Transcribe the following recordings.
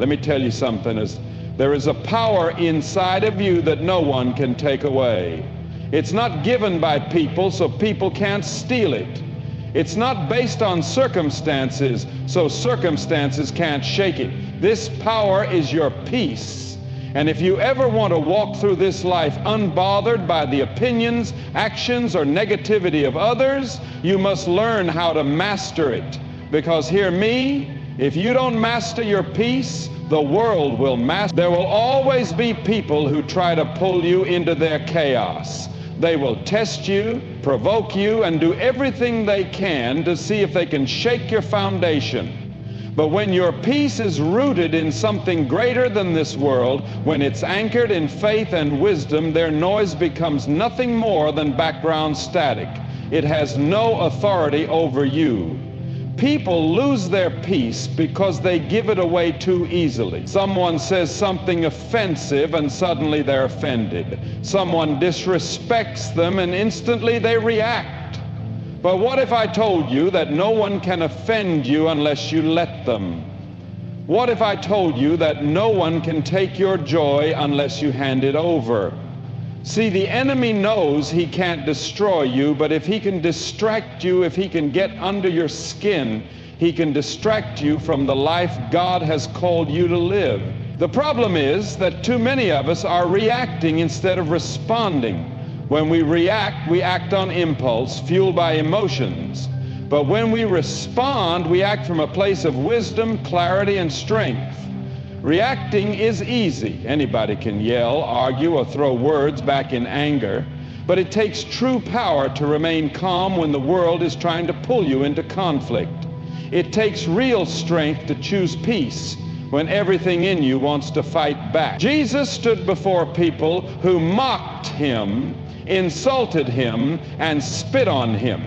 Let me tell you something. There is a power inside of you that no one can take away. It's not given by people, so people can't steal it. It's not based on circumstances, so circumstances can't shake it. This power is your peace. And if you ever want to walk through this life unbothered by the opinions, actions, or negativity of others, you must learn how to master it. Because hear me, if you don't master your peace, the world will master. There will always be people who try to pull you into their chaos. They will test you, provoke you, and do everything they can to see if they can shake your foundation. But when your peace is rooted in something greater than this world, when it's anchored in faith and wisdom, their noise becomes nothing more than background static. It has no authority over you. People lose their peace because they give it away too easily. Someone says something offensive and suddenly they're offended. Someone disrespects them and instantly they react. But what if I told you that no one can offend you unless you let them? What if I told you that no one can take your joy unless you hand it over? See, the enemy knows he can't destroy you, but if he can distract you, if he can get under your skin, he can distract you from the life God has called you to live. The problem is that too many of us are reacting instead of responding. When we react, we act on impulse, fueled by emotions. But when we respond, we act from a place of wisdom, clarity, and strength. Reacting is easy. Anybody can yell, argue, or throw words back in anger. But it takes true power to remain calm when the world is trying to pull you into conflict. It takes real strength to choose peace when everything in you wants to fight back. Jesus stood before people who mocked him, insulted him, and spit on him.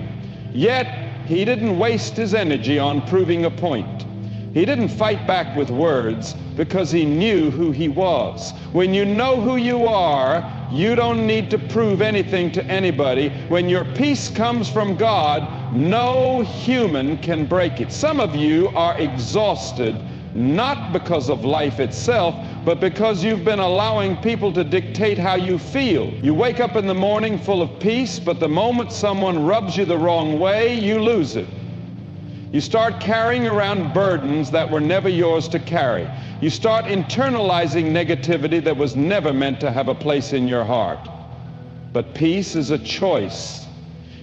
Yet he didn't waste his energy on proving a point. He didn't fight back with words because he knew who he was. When you know who you are, you don't need to prove anything to anybody. When your peace comes from God, no human can break it. Some of you are exhausted, not because of life itself, but because you've been allowing people to dictate how you feel. You wake up in the morning full of peace, but the moment someone rubs you the wrong way, you lose it. You start carrying around burdens that were never yours to carry. You start internalizing negativity that was never meant to have a place in your heart. But peace is a choice.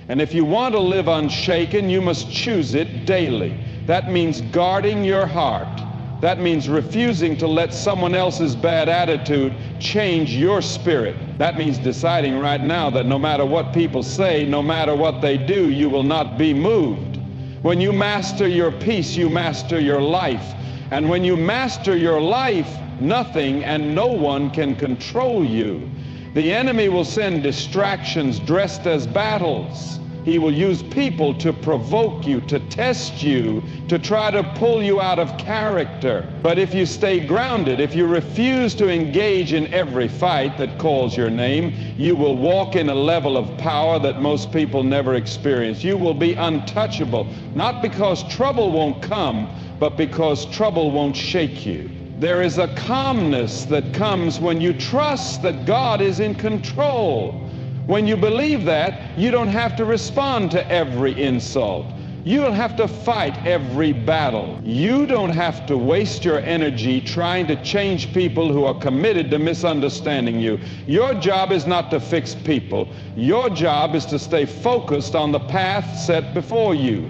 And if you want to live unshaken, you must choose it daily. That means guarding your heart. That means refusing to let someone else's bad attitude change your spirit. That means deciding right now that no matter what people say, no matter what they do, you will not be moved. When you master your peace, you master your life. And when you master your life, nothing and no one can control you. The enemy will send distractions dressed as battles. He will use people to provoke you, to test you, to try to pull you out of character. But if you stay grounded, if you refuse to engage in every fight that calls your name, you will walk in a level of power that most people never experience. You will be untouchable, not because trouble won't come, but because trouble won't shake you. There is a calmness that comes when you trust that God is in control. When you believe that, you don't have to respond to every insult. You don't have to fight every battle. You don't have to waste your energy trying to change people who are committed to misunderstanding you. Your job is not to fix people. Your job is to stay focused on the path set before you.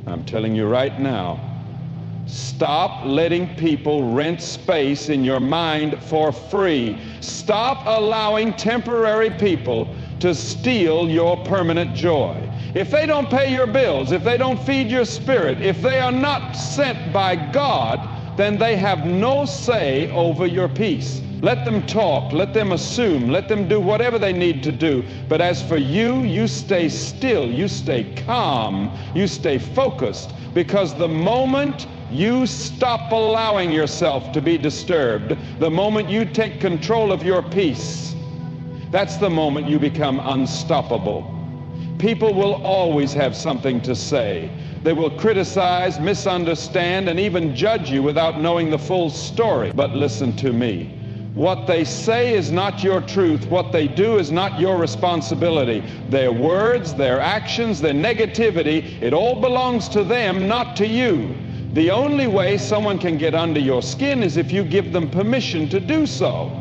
I'm telling you right now, stop letting people rent space in your mind for free. Stop allowing temporary people to steal your permanent joy. If they don't pay your bills, if they don't feed your spirit, if they are not sent by God, then they have no say over your peace. Let them talk, let them assume, let them do whatever they need to do. But as for you, you stay still, you stay calm, you stay focused, because the moment you stop allowing yourself to be disturbed, the moment you take control of your peace, that's the moment you become unstoppable. People will always have something to say. They will criticize, misunderstand, and even judge you without knowing the full story. But listen to me. What they say is not your truth. What they do is not your responsibility. Their words, their actions, their negativity, it all belongs to them, not to you. The only way someone can get under your skin is if you give them permission to do so.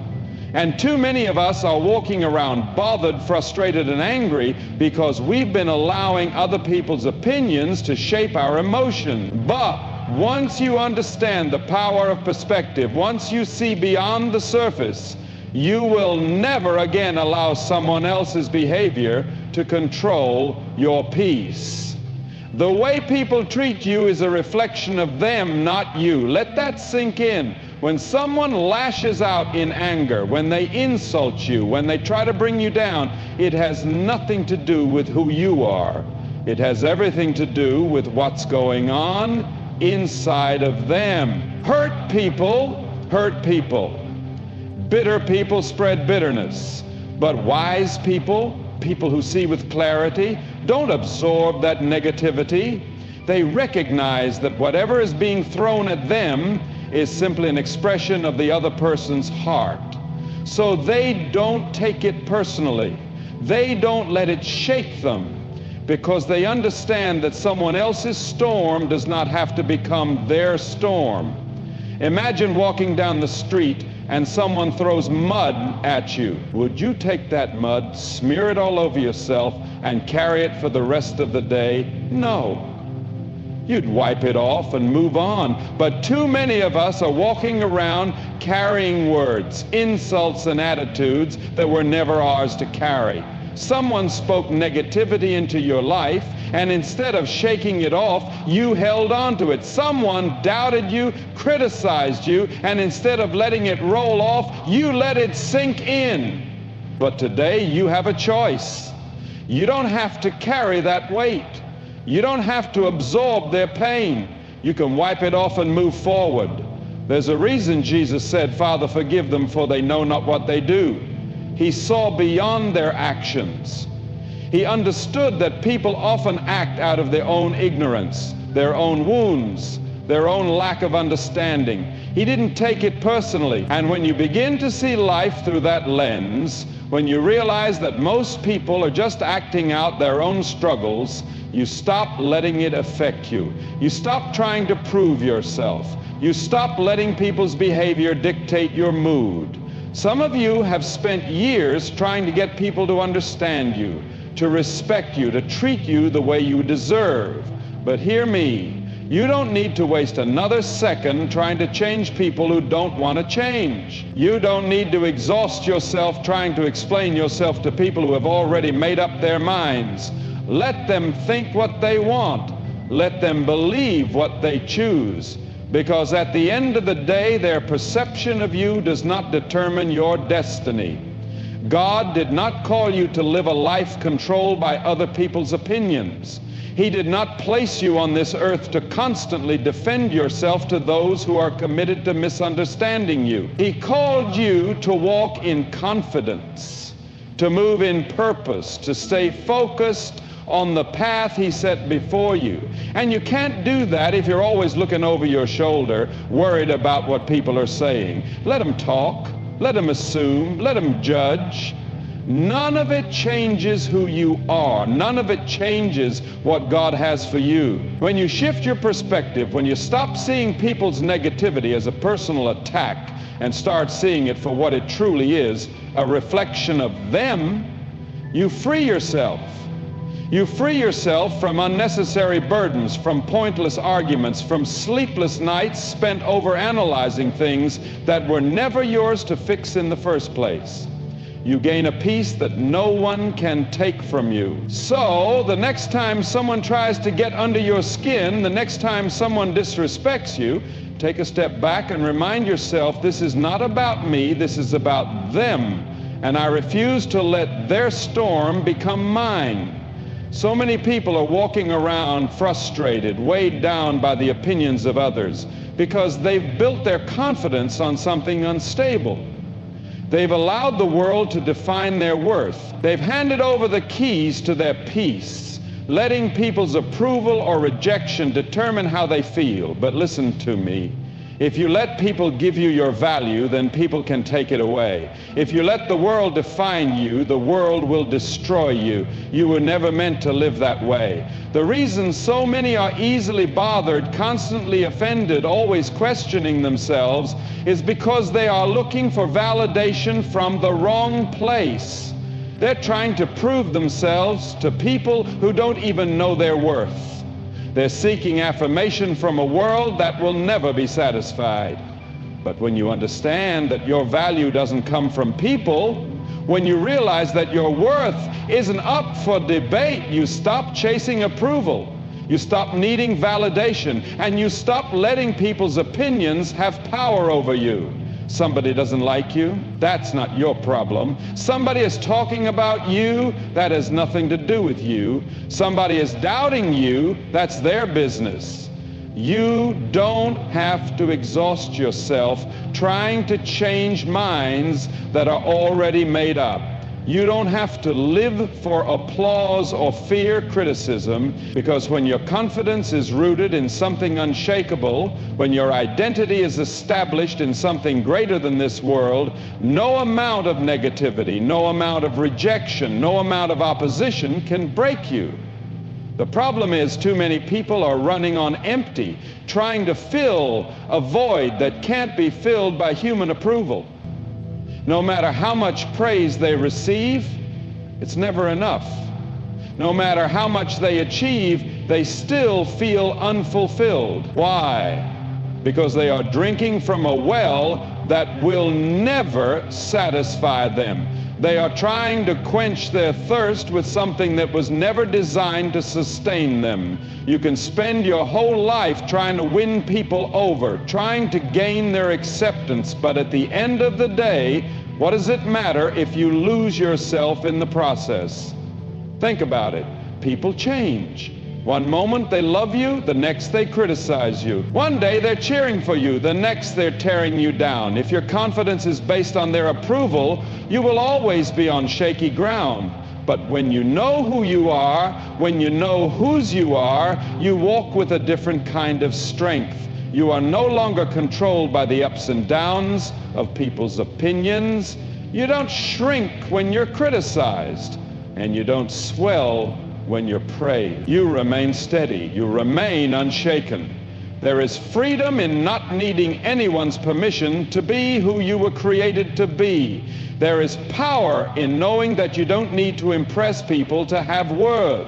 And too many of us are walking around bothered, frustrated, and angry because we've been allowing other people's opinions to shape our emotion. But once you understand the power of perspective, once you see beyond the surface, you will never again allow someone else's behavior to control your peace. The way people treat you is a reflection of them, not you. Let that sink in. When someone lashes out in anger, when they insult you, when they try to bring you down, it has nothing to do with who you are. It has everything to do with what's going on inside of them. Hurt people hurt people. Bitter people spread bitterness. But wise people, people who see with clarity, don't absorb that negativity. They recognize that whatever is being thrown at them is simply an expression of the other person's heart. So they don't take it personally. They don't let it shake them, because they understand that someone else's storm does not have to become their storm. Imagine walking down the street and someone throws mud at you. Would you take that mud, smear it all over yourself, and carry it for the rest of the day? No. You'd wipe it off and move on. But too many of us are walking around carrying words, insults, and attitudes that were never ours to carry. Someone spoke negativity into your life, and instead of shaking it off, you held on to it. Someone doubted you, criticized you, and instead of letting it roll off, you let it sink in. But today you have a choice. You don't have to carry that weight. You don't have to absorb their pain. You can wipe it off and move forward. There's a reason Jesus said, "Father, forgive them, for they know not what they do." He saw beyond their actions. He understood that people often act out of their own ignorance, their own wounds, their own lack of understanding. He didn't take it personally. And when you begin to see life through that lens, when you realize that most people are just acting out their own struggles, you stop letting it affect you. You stop trying to prove yourself. You stop letting people's behavior dictate your mood. Some of you have spent years trying to get people to understand you, to respect you, to treat you the way you deserve. But hear me, you don't need to waste another second trying to change people who don't want to change. You don't need to exhaust yourself trying to explain yourself to people who have already made up their minds. Let them think what they want. Let them believe what they choose. Because at the end of the day, their perception of you does not determine your destiny. God did not call you to live a life controlled by other people's opinions. He did not place you on this earth to constantly defend yourself to those who are committed to misunderstanding you. He called you to walk in confidence, to move in purpose, to stay focused on the path He set before you. And you can't do that if you're always looking over your shoulder, worried about what people are saying. Let them talk, let them assume, let them judge. None of it changes who you are. None of it changes what God has for you. When you shift your perspective, when you stop seeing people's negativity as a personal attack and start seeing it for what it truly is, a reflection of them, you free yourself. You free yourself from unnecessary burdens, from pointless arguments, from sleepless nights spent overanalyzing things that were never yours to fix in the first place. You gain a peace that no one can take from you. So the next time someone tries to get under your skin, the next time someone disrespects you, take a step back and remind yourself, this is not about me, this is about them. And I refuse to let their storm become mine. So many people are walking around frustrated, weighed down by the opinions of others, because they've built their confidence on something unstable. They've allowed the world to define their worth. They've handed over the keys to their peace. letting people's approval or rejection determine how they feel. But listen to me. If you let people give you your value, then people can take it away. If you let the world define you, the world will destroy you. You were never meant to live that way. The reason so many are easily bothered, constantly offended, always questioning themselves, is because they are looking for validation from the wrong place. They're trying to prove themselves to people who don't even know their worth. They're seeking affirmation from a world that will never be satisfied. But when you understand that your value doesn't come from people, when you realize that your worth isn't up for debate, you stop chasing approval. You stop needing validation, and you stop letting people's opinions have power over you. Somebody doesn't like you, that's not your problem. Somebody is talking about you, that has nothing to do with you. Somebody is doubting you, that's their business. You don't have to exhaust yourself trying to change minds that are already made up. You don't have to live for applause or fear criticism, because when your confidence is rooted in something unshakable, when your identity is established in something greater than this world, no amount of negativity, no amount of rejection, no amount of opposition can break you. The problem is too many people are running on empty, trying to fill a void that can't be filled by human approval. No matter how much praise they receive, it's never enough. No matter how much they achieve, they still feel unfulfilled. Why? Because they are drinking from a well that will never satisfy them. They are trying to quench their thirst with something that was never designed to sustain them. You can spend your whole life trying to win people over, trying to gain their acceptance, but at the end of the day, what does it matter if you lose yourself in the process? Think about it. People change. One moment they love you, the next they criticize you. One day they're cheering for you, the next they're tearing you down. If your confidence is based on their approval, you will always be on shaky ground. But when you know who you are, when you know whose you are, you walk with a different kind of strength. You are no longer controlled by the ups and downs of people's opinions. You don't shrink when you're criticized, and you don't swell when you're praised. You remain steady. You remain unshaken. There is freedom in not needing anyone's permission to be who you were created to be. There is power in knowing that you don't need to impress people to have worth.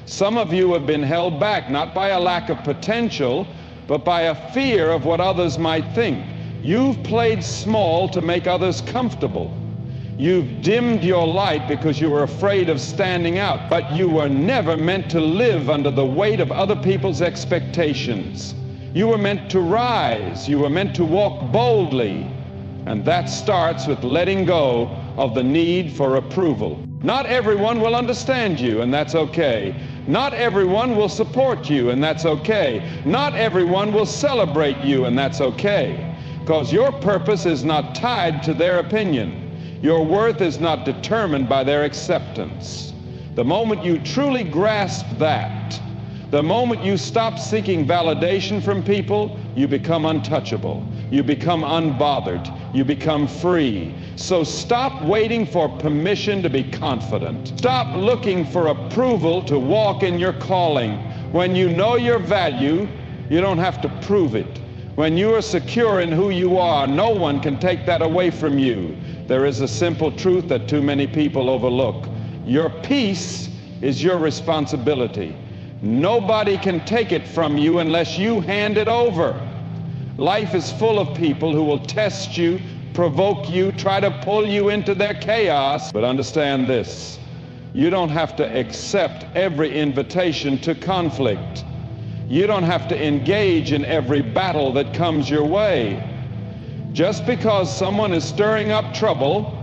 Some of you have been held back not by a lack of potential, but by a fear of what others might think. You've played small to make others comfortable. You've dimmed your light because you were afraid of standing out, but you were never meant to live under the weight of other people's expectations. You were meant to rise. You were meant to walk boldly. And that starts with letting go of the need for approval. Not everyone will understand you, and that's okay. Not everyone will support you, and that's okay. Not everyone will celebrate you, and that's okay. Because your purpose is not tied to their opinion. Your worth is not determined by their acceptance. The moment you truly grasp that, the moment you stop seeking validation from people, you become untouchable. You become unbothered. You become free. So stop waiting for permission to be confident. Stop looking for approval to walk in your calling. When you know your value, you don't have to prove it. When you are secure in who you are, no one can take that away from you. There is a simple truth that too many people overlook. Your peace is your responsibility. Nobody can take it from you unless you hand it over. Life is full of people who will test you, provoke you, try to pull you into their chaos. But understand this, you don't have to accept every invitation to conflict. You don't have to engage in every battle that comes your way. Just because someone is stirring up trouble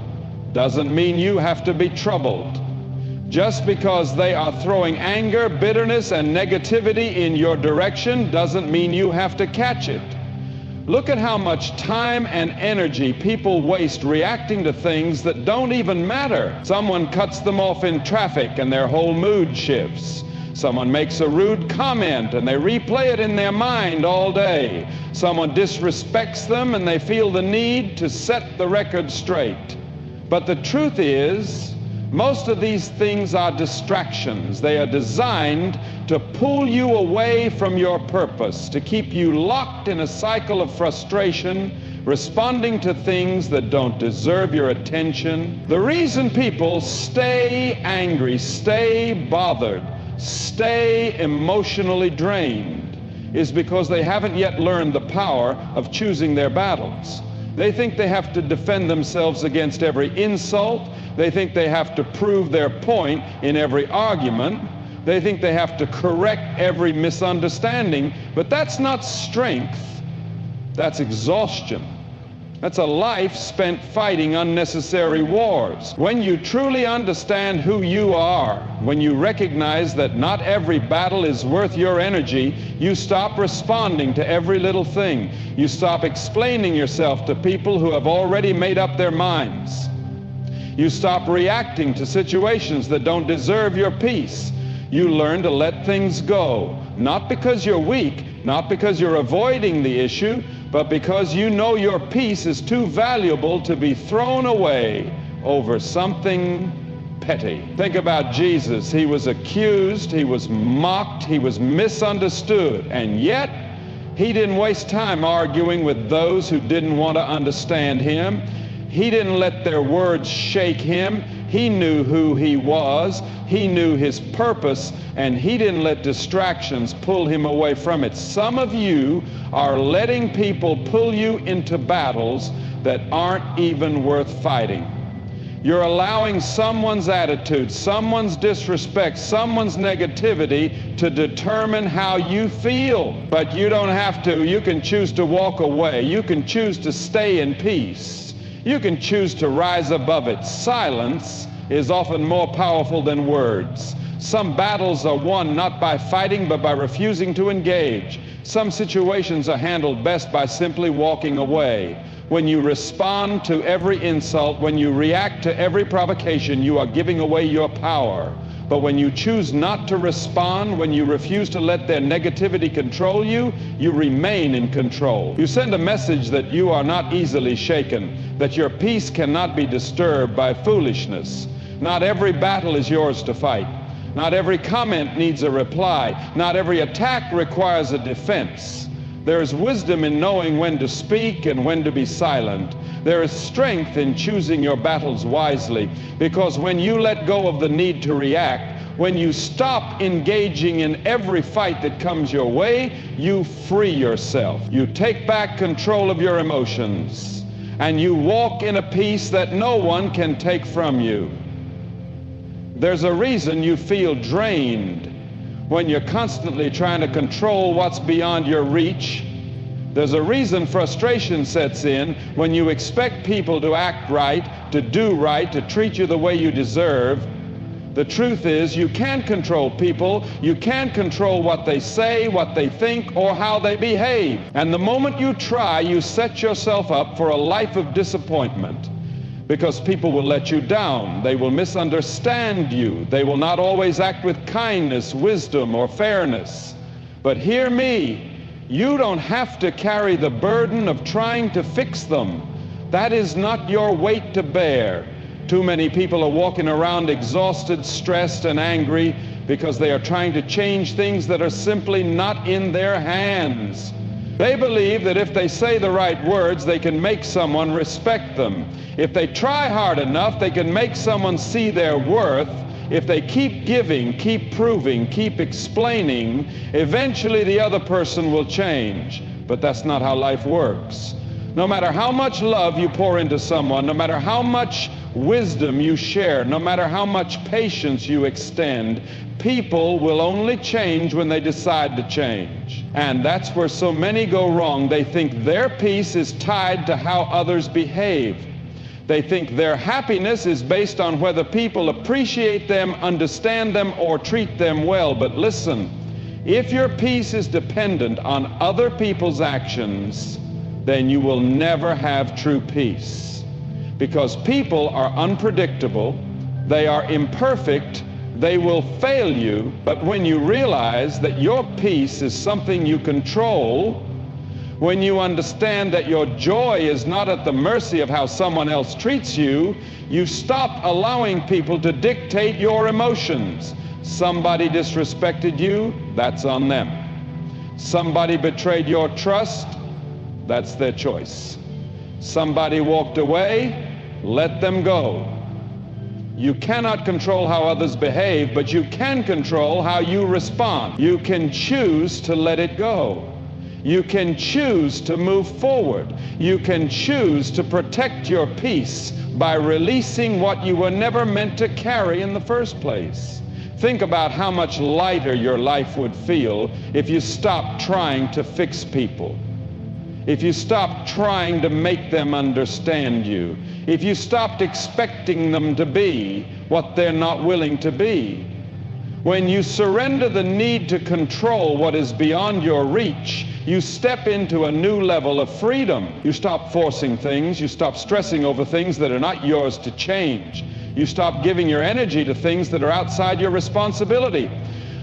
doesn't mean you have to be troubled. Just because they are throwing anger, bitterness, and negativity in your direction doesn't mean you have to catch it. Look at how much time and energy people waste reacting to things that don't even matter. Someone cuts them off in traffic and their whole mood shifts. Someone makes a rude comment and they replay it in their mind all day. Someone disrespects them and they feel the need to set the record straight. But the truth is, most of these things are distractions. They are designed to pull you away from your purpose, to keep you locked in a cycle of frustration, responding to things that don't deserve your attention. The reason people stay angry, stay bothered, stay emotionally drained is because they haven't yet learned the power of choosing their battles. They think they have to defend themselves against every insult. They think they have to prove their point in every argument. They think they have to correct every misunderstanding. But that's not strength. That's exhaustion. That's a life spent fighting unnecessary wars. When you truly understand who you are, when you recognize that not every battle is worth your energy, you stop responding to every little thing. You stop explaining yourself to people who have already made up their minds. You stop reacting to situations that don't deserve your peace. You learn to let things go, not because you're weak, not because you're avoiding the issue, but because you know your peace is too valuable to be thrown away over something petty. Think about Jesus. He was accused, he was mocked, he was misunderstood, and yet he didn't waste time arguing with those who didn't want to understand him. He didn't let their words shake him. He knew who he was. He knew his purpose, and he didn't let distractions pull him away from it. Some of you are letting people pull you into battles that aren't even worth fighting. You're allowing someone's attitude, someone's disrespect, someone's negativity to determine how you feel. But you don't have to. You can choose to walk away. You can choose to stay in peace. You can choose to rise above it. Silence is often more powerful than words. Some battles are won not by fighting, but by refusing to engage. Some situations are handled best by simply walking away. When you respond to every insult, when you react to every provocation, you are giving away your power. But when you choose not to respond, when you refuse to let their negativity control you, you remain in control. You send a message that you are not easily shaken, that your peace cannot be disturbed by foolishness. Not every battle is yours to fight. Not every comment needs a reply. Not every attack requires a defense. There is wisdom in knowing when to speak and when to be silent. There is strength in choosing your battles wisely, because when you let go of the need to react, when you stop engaging in every fight that comes your way, you free yourself. You take back control of your emotions, and you walk in a peace that no one can take from you. There's a reason you feel drained when you're constantly trying to control what's beyond your reach. There's a reason frustration sets in when you expect people to act right, to do right, to treat you the way you deserve. The truth is, you can't control people. You can't control what they say, what they think, or how they behave. And the moment you try, you set yourself up for a life of disappointment, because people will let you down. They will misunderstand you. They will not always act with kindness, wisdom, or fairness. But hear me. You don't have to carry the burden of trying to fix them. That is not your weight to bear. Too many people are walking around exhausted, stressed, and angry because they are trying to change things that are simply not in their hands. They believe that if they say the right words, they can make someone respect them. If they try hard enough, they can make someone see their worth. If they keep giving, keep proving, keep explaining, eventually the other person will change. But that's not how life works. No matter how much love you pour into someone, no matter how much wisdom you share, no matter how much patience you extend, people will only change when they decide to change. And that's where so many go wrong. They think their peace is tied to how others behave. They think their happiness is based on whether people appreciate them, understand them, or treat them well. But listen, if your peace is dependent on other people's actions, then you will never have true peace. Because people are unpredictable, they are imperfect, They will fail you, but when you realize that your peace is something you control, when you understand that your joy is not at the mercy of how someone else treats you, you stop allowing people to dictate your emotions. Somebody disrespected you, that's on them. Somebody betrayed your trust, that's their choice. Somebody walked away, let them go. You cannot control how others behave, but you can control how you respond. You can choose to let it go. You can choose to move forward. You can choose to protect your peace by releasing what you were never meant to carry in the first place. Think about how much lighter your life would feel if you stopped trying to fix people. If you stopped trying to make them understand you. If you stopped expecting them to be what they're not willing to be. When you surrender the need to control what is beyond your reach, you step into a new level of freedom. You stop forcing things. You stop stressing over things that are not yours to change. You stop giving your energy to things that are outside your responsibility.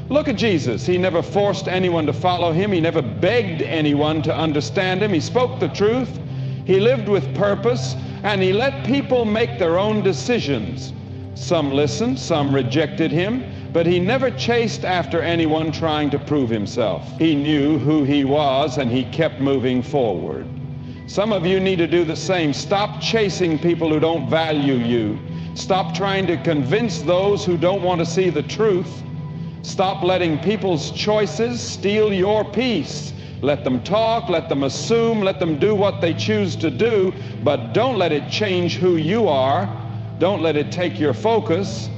Look at Jesus. He never forced anyone to follow him. He never begged anyone to understand him. He spoke the truth. He lived with purpose, and he let people make their own decisions. Some listened, some rejected him, but he never chased after anyone trying to prove himself. He knew who he was, and he kept moving forward. Some of you need to do the same. Stop chasing people who don't value you. Stop trying to convince those who don't want to see the truth. Stop letting people's choices steal your peace. Let them talk, let them assume, let them do what they choose to do, but don't let it change who you are. Don't let it take your focus.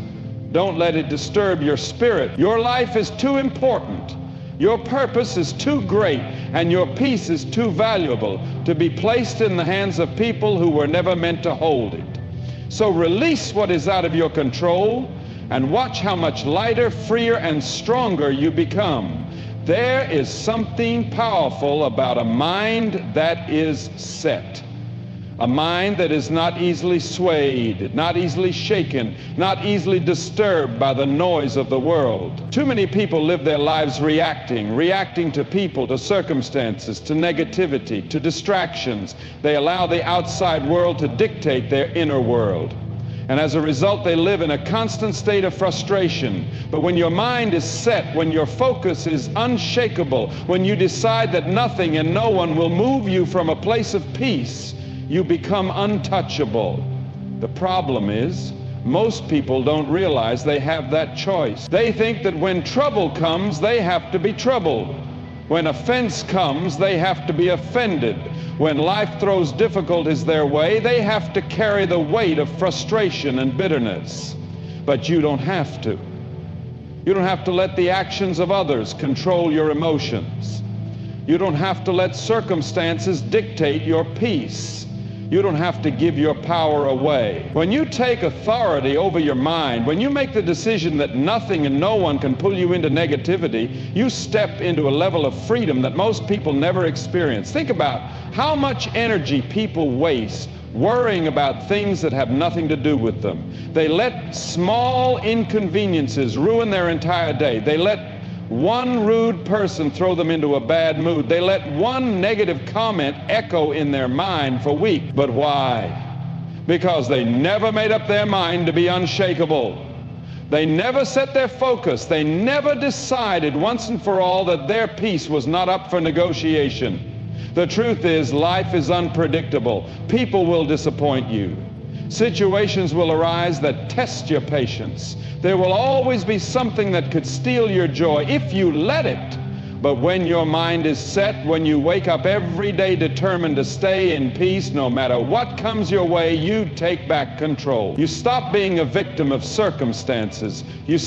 Don't let it disturb your spirit. Your life is too important. Your purpose is too great, and your peace is too valuable to be placed in the hands of people who were never meant to hold it. So release what is out of your control and watch how much lighter, freer, and stronger you become. There is something powerful about a mind that is set. A mind that is not easily swayed, not easily shaken, not easily disturbed by the noise of the world. Too many people live their lives reacting to people, to circumstances, to negativity, to distractions. They allow the outside world to dictate their inner world. And as a result, they live in a constant state of frustration. But when your mind is set, when your focus is unshakable, when you decide that nothing and no one will move you from a place of peace, you become untouchable. The problem is, most people don't realize they have that choice. They think that when trouble comes, they have to be troubled. When offense comes, they have to be offended. When life throws difficulties their way, they have to carry the weight of frustration and bitterness. But you don't have to. You don't have to let the actions of others control your emotions. You don't have to let circumstances dictate your peace. You don't have to give your power away. When you take authority over your mind, when you make the decision that nothing and no one can pull you into negativity, you step into a level of freedom that most people never experience. Think about how much energy people waste worrying about things that have nothing to do with them. They let small inconveniences ruin their entire day. They let one rude person throw them into a bad mood. They let one negative comment echo in their mind for weeks. But why? Because they never made up their mind to be unshakable. They never set their focus. They never decided once and for all that their peace was not up for negotiation. The truth is, life is unpredictable. People will disappoint you. Situations will arise that test your patience. There will always be something that could steal your joy if you let it. But when your mind is set, when you wake up every day determined to stay in peace, no matter what comes your way, you take back control. You stop being a victim of circumstances. You